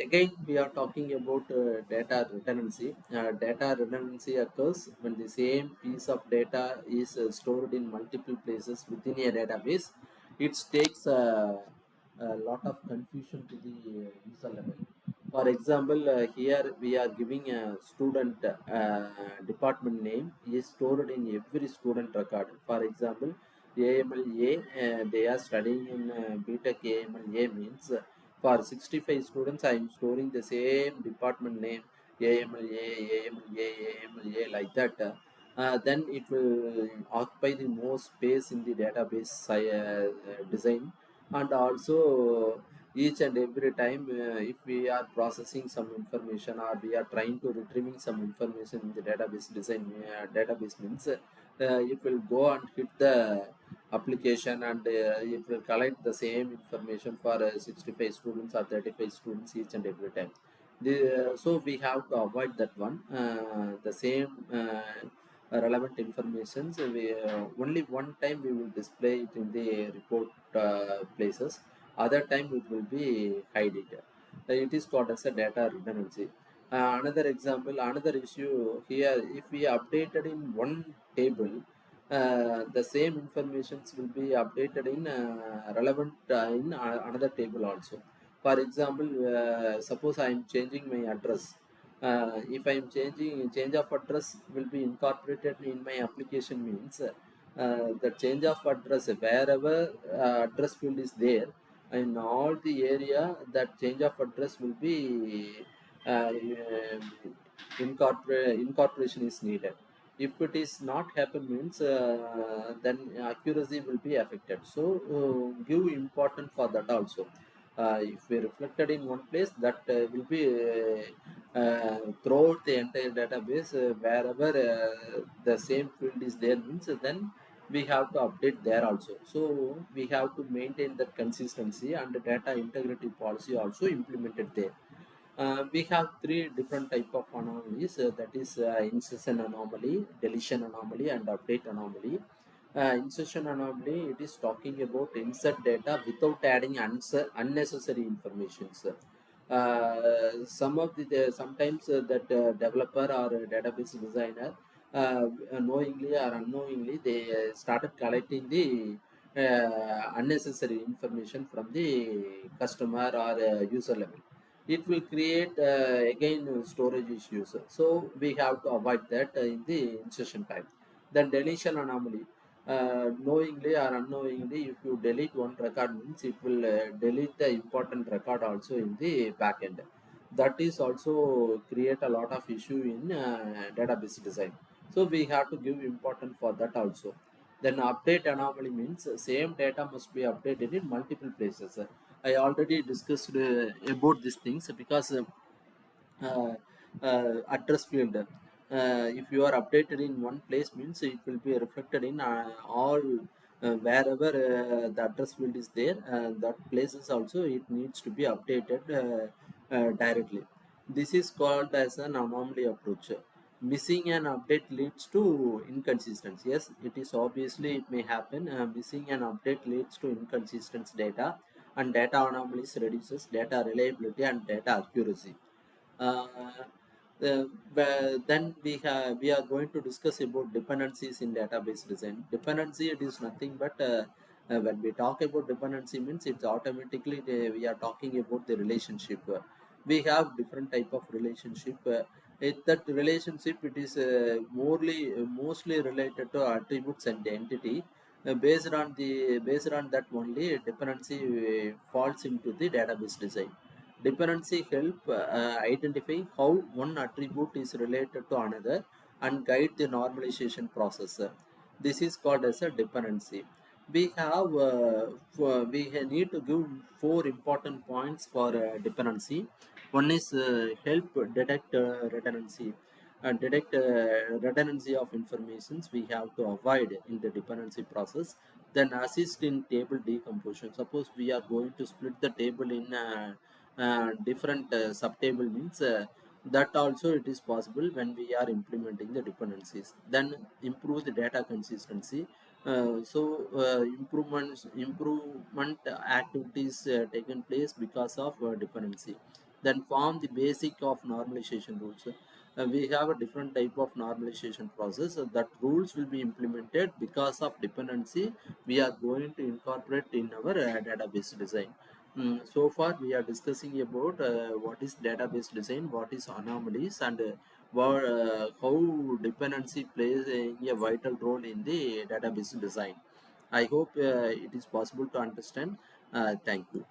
Again, we are talking about data redundancy. Data redundancy occurs when the same piece of data is stored in multiple places within a database. It takes a lot of confusion to the user level. For example, here we are giving a student department name is stored in every student record. For example, AMLA, they are studying in BTech AMLA means for 65 students, I am storing the same department name AMLA, AMLA, AMLA like that. Then it will occupy the most space in the database design, and also each and every time if we are processing some information or we are trying to retrieving some information in the database design, database means it will go and hit the application, and it will collect the same information for 65 students or 35 students each and every time. So we have to avoid that one. The same relevant information, so we, only one time we will display it in the report places, other time it will be hide it. It is called as a data redundancy. Another example, another issue here, if we updated in one table, the same informations will be updated in relevant in another table also. For example, suppose I am changing my address. If I am changing change of address will be incorporated in my application means the change of address wherever address field is there in all the area, that change of address will be incorporation is needed. If it is not happen means then accuracy will be affected. So give important for that also. If we reflected in one place, that will be throughout the entire database, wherever the same field is there means then we have to update there also. So we have to maintain that consistency, and the data integrity policy also implemented there. We have three different type of anomalies, that is insertion anomaly, deletion anomaly, and update anomaly. Insertion anomaly, it is talking about insert data without adding unnecessary informations. Some of sometimes that developer or database designer, knowingly or unknowingly, they started collecting the unnecessary information from the customer or user level. It will create again storage issues. So we have to avoid that in the insertion time. Then deletion anomaly, knowingly or unknowingly, if you delete one record means it will delete the important record also in the backend. That is also create a lot of issue in database design. So we have to give important for that also. Then update anomaly means same data must be updated in multiple places. I already discussed about these things because address field. If you are updated in one place means it will be reflected in all wherever the address field is there. That places also it needs to be updated directly. This is called as an anomaly approach. Missing an update leads to inconsistency. Yes, it is obviously it may happen. Missing an update leads to inconsistent data, and data anomalies reduces data reliability and data accuracy. Uh, then we are going to discuss about dependencies in database design. Dependency, it is nothing but when we talk about dependency means it's automatically we are talking about the relationship. We have different type of relationship. That relationship, it is mostly related to attributes and entity. Based on that only dependency falls into the database design. Dependency help identify how one attribute is related to another and guide the normalization process. This is called as a dependency. We need to give four important points for dependency. One is help detect redundancy. Detect redundancy of informations we have to avoid in the dependency process. Then assist in table decomposition. Suppose we are going to split the table in different subtable means that also it is possible when we are implementing the dependencies. Then improve the data consistency. Improvement activities taken place because of dependency. then form the basic of normalization rules. We have a different type of normalization process that rules will be implemented because of dependency we are going to incorporate in our database design. So far we are discussing about what is database design, what is anomalies, and how dependency plays a vital role in the database design. I hope it is possible to understand. Thank you.